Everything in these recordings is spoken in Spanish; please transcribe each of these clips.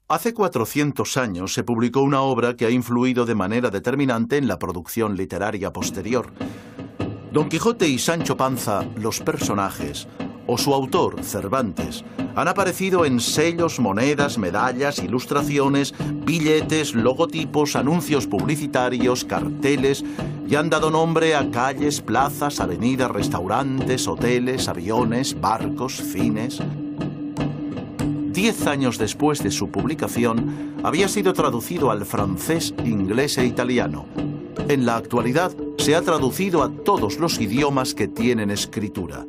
Hace 400 años se publicó una obra que ha influido de manera determinante en la producción literaria posterior. Don Quijote y Sancho Panza, los personajes, o su autor, Cervantes, han aparecido en sellos, monedas, medallas, ilustraciones, billetes, logotipos, anuncios publicitarios, carteles, y han dado nombre a calles, plazas, avenidas, restaurantes, hoteles, aviones, barcos, cines. 10 años después de su publicación, había sido traducido al francés, inglés e italiano. En la actualidad, se ha traducido a todos los idiomas que tienen escritura.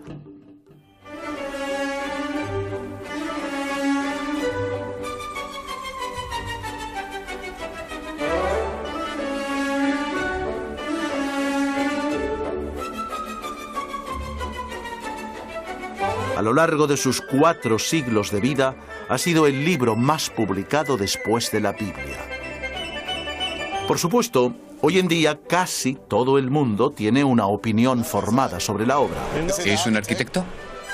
A lo largo de sus 4 siglos de vida, ha sido el libro más publicado después de la Biblia. Por supuesto, hoy en día casi todo el mundo tiene una opinión formada sobre la obra. ¿Es un arquitecto?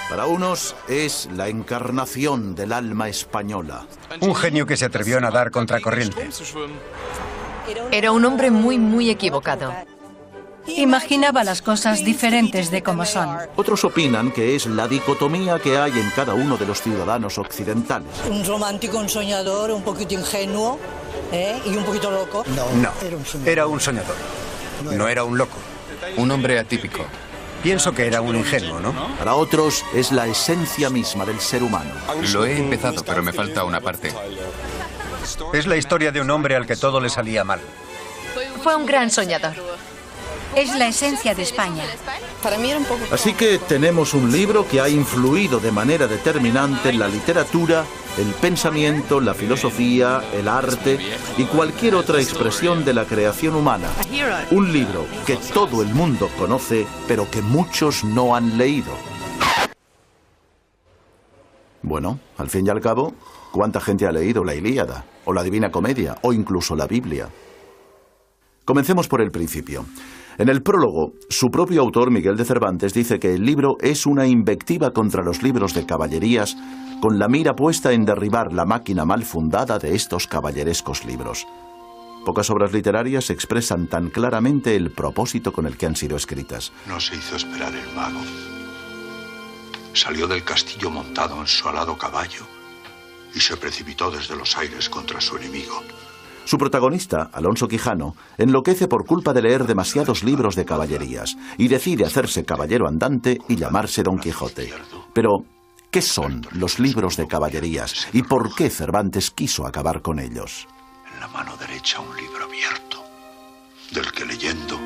Para unos es la encarnación del alma española. Un genio que se atrevió a nadar contracorriente. Era un hombre muy equivocado. Imaginaba las cosas diferentes de como son. Otros opinan que es la dicotomía que hay en cada uno de los ciudadanos occidentales. Un romántico, un soñador, un poquito ingenuo y un poquito loco. No, era un soñador. No era un loco. Un hombre atípico. Pienso que era un ingenuo, ¿no? Para otros es la esencia misma del ser humano. Lo he empezado, pero me falta una parte. Es la historia de un hombre al que todo le salía mal. Fue un gran soñador. Es la esencia de España. Para mí era un poco... Así que tenemos un libro que ha influido de manera determinante en la literatura, el pensamiento, la filosofía, el arte y cualquier otra expresión de la creación humana. Un libro que todo el mundo conoce, pero que muchos no han leído. Bueno, al fin y al cabo, ¿cuánta gente ha leído la Ilíada, o la Divina Comedia, o incluso la Biblia? Comencemos por el principio. En el prólogo, su propio autor, Miguel de Cervantes, dice que el libro es una invectiva contra los libros de caballerías, con la mira puesta en derribar la máquina mal fundada de estos caballerescos libros. Pocas obras literarias expresan tan claramente el propósito con el que han sido escritas. No se hizo esperar el mago. Salió del castillo montado en su alado caballo y se precipitó desde los aires contra su enemigo. Su protagonista, Alonso Quijano, enloquece por culpa de leer demasiados libros de caballerías y decide hacerse caballero andante y llamarse Don Quijote. Pero, ¿qué son los libros de caballerías y por qué Cervantes quiso acabar con ellos? En la mano derecha un libro abierto, del que leyendo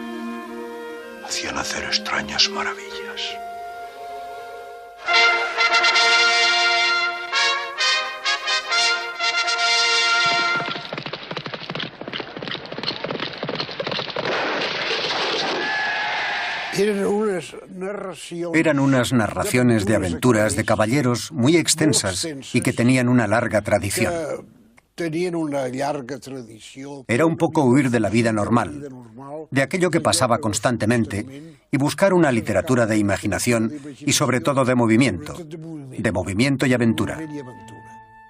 hacía nacer extrañas maravillas. Eran unas narraciones de aventuras de caballeros muy extensas y que tenían una larga tradición. Era un poco huir de la vida normal, de aquello que pasaba constantemente, y buscar una literatura de imaginación y sobre todo de movimiento y aventura.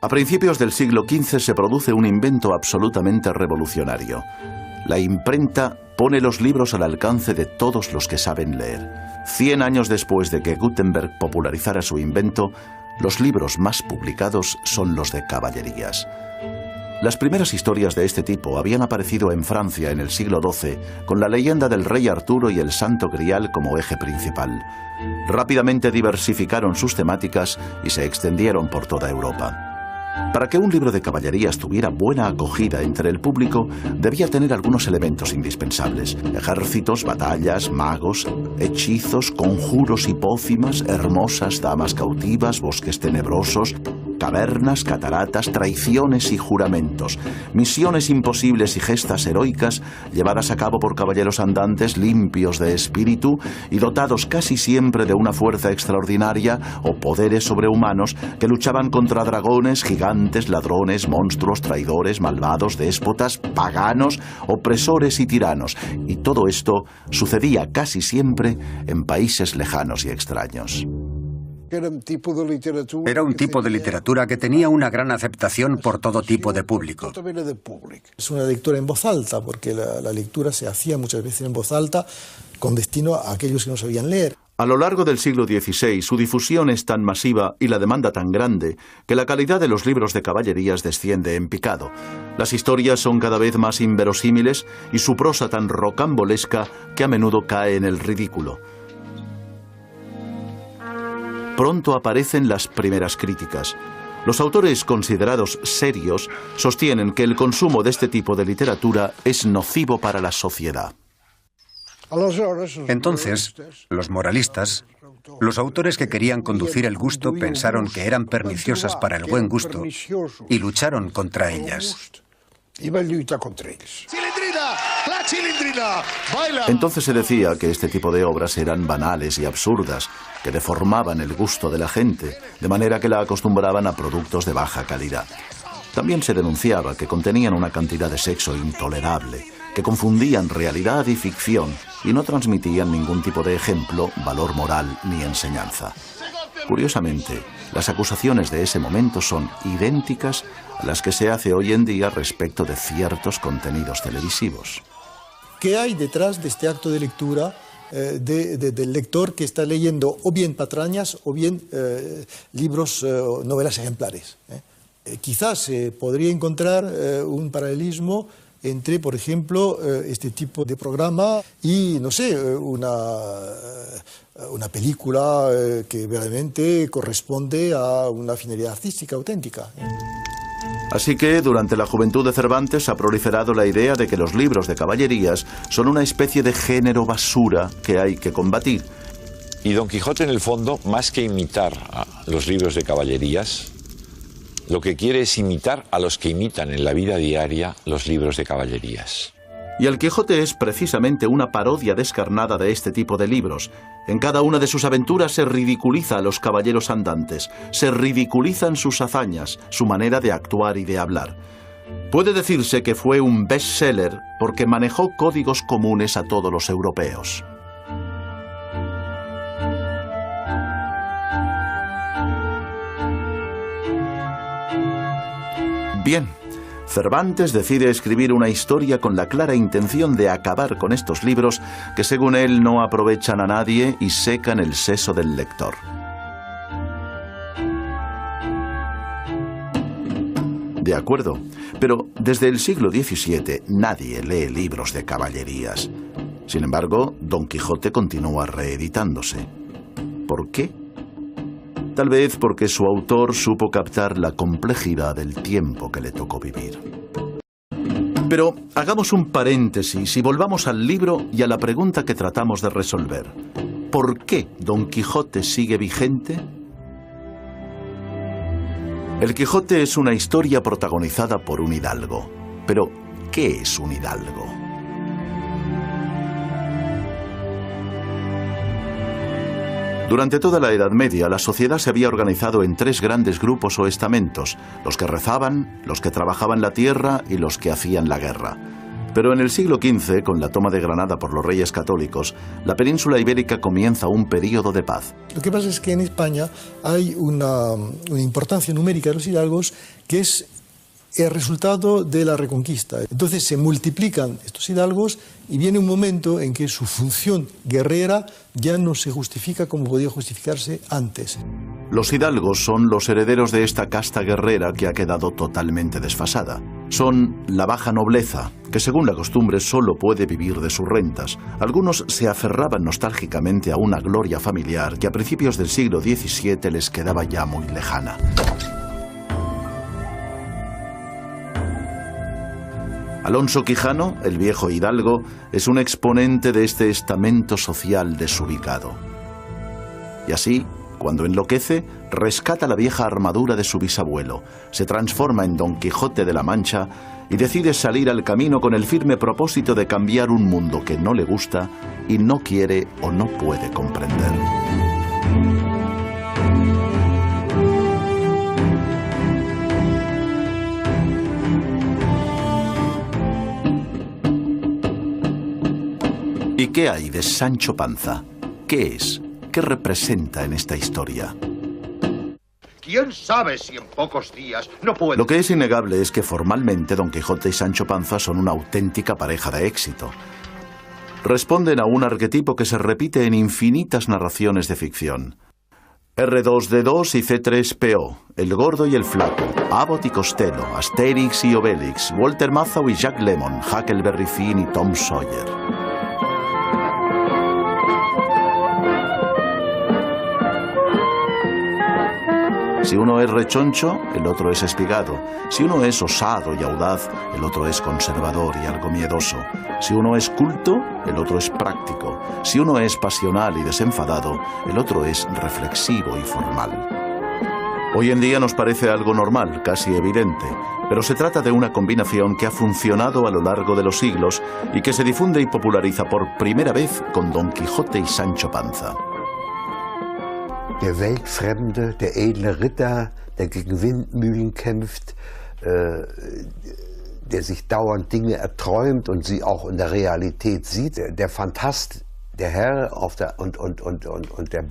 A principios del siglo XV se produce un invento absolutamente revolucionario. La imprenta pone los libros al alcance de todos los que saben leer. 100 años después de que Gutenberg popularizara su invento, los libros más publicados son los de caballerías. Las primeras historias de este tipo habían aparecido en Francia en el siglo XII, con la leyenda del rey Arturo y el Santo Grial como eje principal. Rápidamente diversificaron sus temáticas y se extendieron por toda Europa. Para que un libro de caballerías tuviera buena acogida entre el público, debía tener algunos elementos indispensables: ejércitos, batallas, magos, hechizos, conjuros y pócimas, hermosas damas cautivas, bosques tenebrosos, cavernas, cataratas, traiciones y juramentos, misiones imposibles y gestas heroicas llevadas a cabo por caballeros andantes limpios de espíritu y dotados casi siempre de una fuerza extraordinaria o poderes sobrehumanos que luchaban contra dragones, gigantes, ladrones, monstruos, traidores, malvados, déspotas, paganos, opresores y tiranos. Y todo esto sucedía casi siempre en países lejanos y extraños. Era un tipo de literatura que tenía una gran aceptación por todo tipo de público. Es una lectura en voz alta, porque la lectura se hacía muchas veces en voz alta con destino a aquellos que no sabían leer. A lo largo del siglo XVI, su difusión es tan masiva y la demanda tan grande que la calidad de los libros de caballerías desciende en picado. Las historias son cada vez más inverosímiles y su prosa tan rocambolesca que a menudo cae en el ridículo. Pronto aparecen las primeras críticas. Los autores considerados serios sostienen que el consumo de este tipo de literatura es nocivo para la sociedad. Entonces, los moralistas, los autores que querían conducir el gusto, pensaron que eran perniciosas para el buen gusto y lucharon contra ellas. Entonces se decía que este tipo de obras eran banales y absurdas, que deformaban el gusto de la gente, de manera que la acostumbraban a productos de baja calidad. También se denunciaba que contenían una cantidad de sexo intolerable, que confundían realidad y ficción y no transmitían ningún tipo de ejemplo, valor moral ni enseñanza. Curiosamente, las acusaciones de ese momento son idénticas a las que se hace hoy en día respecto de ciertos contenidos televisivos. ¿Qué hay detrás de este acto de lectura del lector que está leyendo o bien patrañas o bien libros, novelas ejemplares? Quizás se podría encontrar un paralelismo entre, por ejemplo, este tipo de programa y, no sé, una película que realmente corresponde a una finalidad artística auténtica. Así que, durante la juventud de Cervantes ha proliferado la idea de que los libros de caballerías son una especie de género basura que hay que combatir. Y Don Quijote, en el fondo, más que imitar a los libros de caballerías, lo que quiere es imitar a los que imitan en la vida diaria los libros de caballerías. Y el Quijote es precisamente una parodia descarnada de este tipo de libros. En cada una de sus aventuras se ridiculiza a los caballeros andantes, se ridiculizan sus hazañas, su manera de actuar y de hablar. Puede decirse que fue un bestseller porque manejó códigos comunes a todos los europeos. Bien, Cervantes decide escribir una historia con la clara intención de acabar con estos libros que, según él, no aprovechan a nadie y secan el seso del lector. De acuerdo, pero desde el siglo XVII nadie lee libros de caballerías. Sin embargo, Don Quijote continúa reeditándose. ¿Por qué? Tal vez porque su autor supo captar la complejidad del tiempo que le tocó vivir. Pero hagamos un paréntesis y volvamos al libro y a la pregunta que tratamos de resolver. ¿Por qué Don Quijote sigue vigente? El Quijote es una historia protagonizada por un hidalgo. Pero, ¿qué es un hidalgo? Durante toda la Edad Media, la sociedad se había organizado en tres grandes grupos o estamentos: los que rezaban, los que trabajaban la tierra y los que hacían la guerra. Pero en el siglo XV, con la toma de Granada por los reyes católicos, la península ibérica comienza un período de paz. Lo que pasa es que en España hay una importancia numérica de los hidalgos que es el resultado de la Reconquista. Entonces se multiplican estos hidalgos y viene un momento en que su función guerrera ya no se justifica como podía justificarse antes. Los hidalgos son los herederos de esta casta guerrera que ha quedado totalmente desfasada. Son la baja nobleza, que según la costumbre solo puede vivir de sus rentas. Algunos se aferraban nostálgicamente a una gloria familiar que a principios del siglo XVII les quedaba ya muy lejana. Alonso Quijano, el viejo hidalgo, es un exponente de este estamento social desubicado. Y así, cuando enloquece, rescata la vieja armadura de su bisabuelo, se transforma en Don Quijote de la Mancha y decide salir al camino con el firme propósito de cambiar un mundo que no le gusta y no quiere o no puede comprender. ¿Y qué hay de Sancho Panza? ¿Qué es? ¿Qué representa en esta historia? quién sabe si en pocos días no puede... Lo que es innegable es que formalmente Don Quijote y Sancho Panza son una auténtica pareja de éxito. Responden a un arquetipo que se repite en infinitas narraciones de ficción. R2D2 y C3PO, el gordo y el flaco, Abbott y Costello, Asterix y Obelix, Walter Matthau y Jack Lemmon, Huckleberry Finn y Tom Sawyer. Si uno es rechoncho, el otro es espigado. Si uno es osado y audaz, el otro es conservador y algo miedoso. Si uno es culto, el otro es práctico. Si uno es pasional y desenfadado, el otro es reflexivo y formal. Hoy en día nos parece algo normal, casi evidente, pero se trata de una combinación que ha funcionado a lo largo de los siglos y que se difunde y populariza por primera vez con Don Quijote y Sancho Panza. Der Weltfremde, der edle Ritter, der gegen Windmühlen kämpft, der sich dauernd Dinge erträumt und sie auch in der Realität sieht, der Phantast, der Herr und der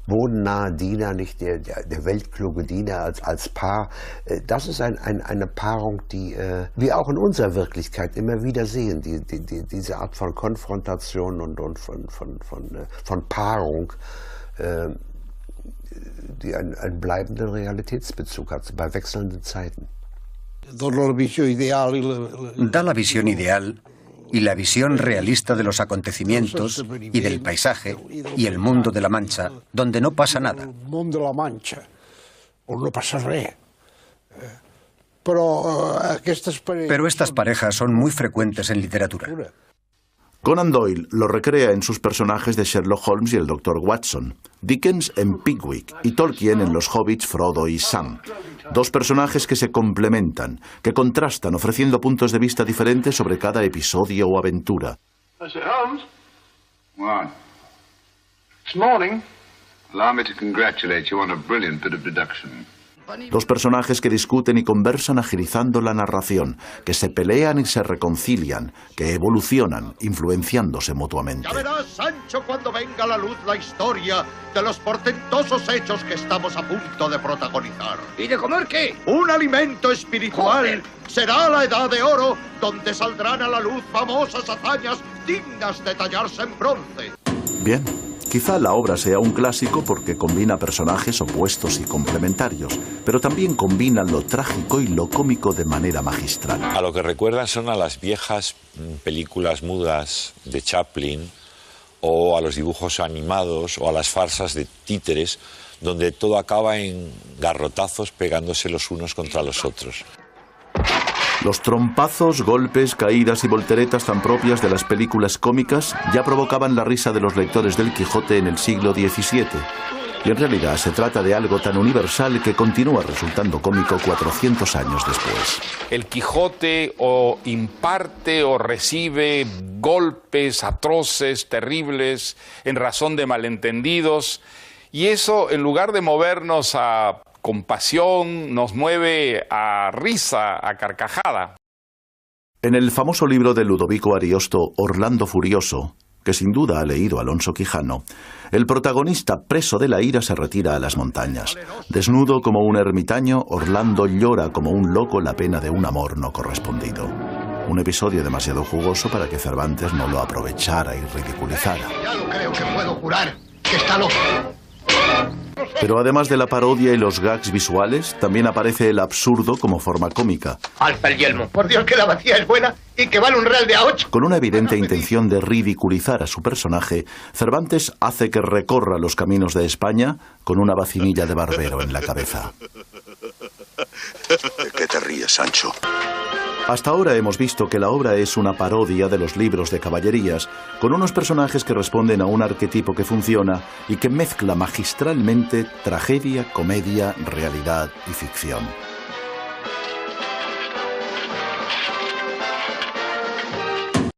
bodennahe Diener, nicht der weltkluge Diener als Paar. Das ist eine Paarung, die wir auch in unserer Wirklichkeit immer wieder sehen, diese Art von Konfrontation und von Paarung, die einen bleibenden Realitätsbezug hat, bei wechselnden Zeiten. Da la visión ideal y la visión realista de los acontecimientos y del paisaje y el mundo de la Mancha, donde no pasa nada. Pero estas parejas son muy frecuentes en literatura. Conan Doyle lo recrea en sus personajes de Sherlock Holmes y el Dr. Watson, Dickens en Pickwick y Tolkien en los hobbits Frodo y Sam. Dos personajes que se complementan, que contrastan ofreciendo puntos de vista diferentes sobre cada episodio o aventura. Holmes? What? This morning, allow me to congratulate you on a brilliant bit of deduction. Dos personajes que discuten y conversan agilizando la narración, que se pelean y se reconcilian, que evolucionan, influenciándose mutuamente. Ya verás, Sancho, cuando venga a la luz la historia de los portentosos hechos que estamos a punto de protagonizar. ¿Y de comer qué? Un alimento espiritual. ¡Joder! Será la edad de oro, donde saldrán a la luz famosas hazañas dignas de tallarse en bronce. Bien. Quizá la obra sea un clásico porque combina personajes opuestos y complementarios, pero también combina lo trágico y lo cómico de manera magistral. A lo que recuerdan son a las viejas películas mudas de Chaplin o a los dibujos animados o a las farsas de títeres, donde todo acaba en garrotazos pegándose los unos contra los otros. Los trompazos, golpes, caídas y volteretas tan propias de las películas cómicas ya provocaban la risa de los lectores del Quijote en el siglo XVII. Y en realidad se trata de algo tan universal que continúa resultando cómico 400 años después. El Quijote o imparte o recibe golpes atroces, terribles, en razón de malentendidos. Y eso, en lugar de movernos a compasión, nos mueve a risa, a carcajada. En el famoso libro de Ludovico Ariosto, Orlando Furioso, que sin duda ha leído Alonso Quijano, el protagonista, preso de la ira, se retira a las montañas. Desnudo como un ermitaño, Orlando llora como un loco la pena de un amor no correspondido. Un episodio demasiado jugoso para que Cervantes no lo aprovechara y ridiculizara. Ya lo creo que puedo jurar que está loco. Pero además de la parodia y los gags visuales, también aparece el absurdo como forma cómica. Alza el yelmo. Por Dios que la vacía es buena y que vale un real de a 8. Con una evidente intención de ridiculizar a su personaje, Cervantes hace que recorra los caminos de España con una vacinilla de barbero en la cabeza. ¿De qué te ríes, Sancho? Hasta ahora hemos visto que la obra es una parodia de los libros de caballerías, con unos personajes que responden a un arquetipo que funciona y que mezcla magistralmente tragedia, comedia, realidad y ficción.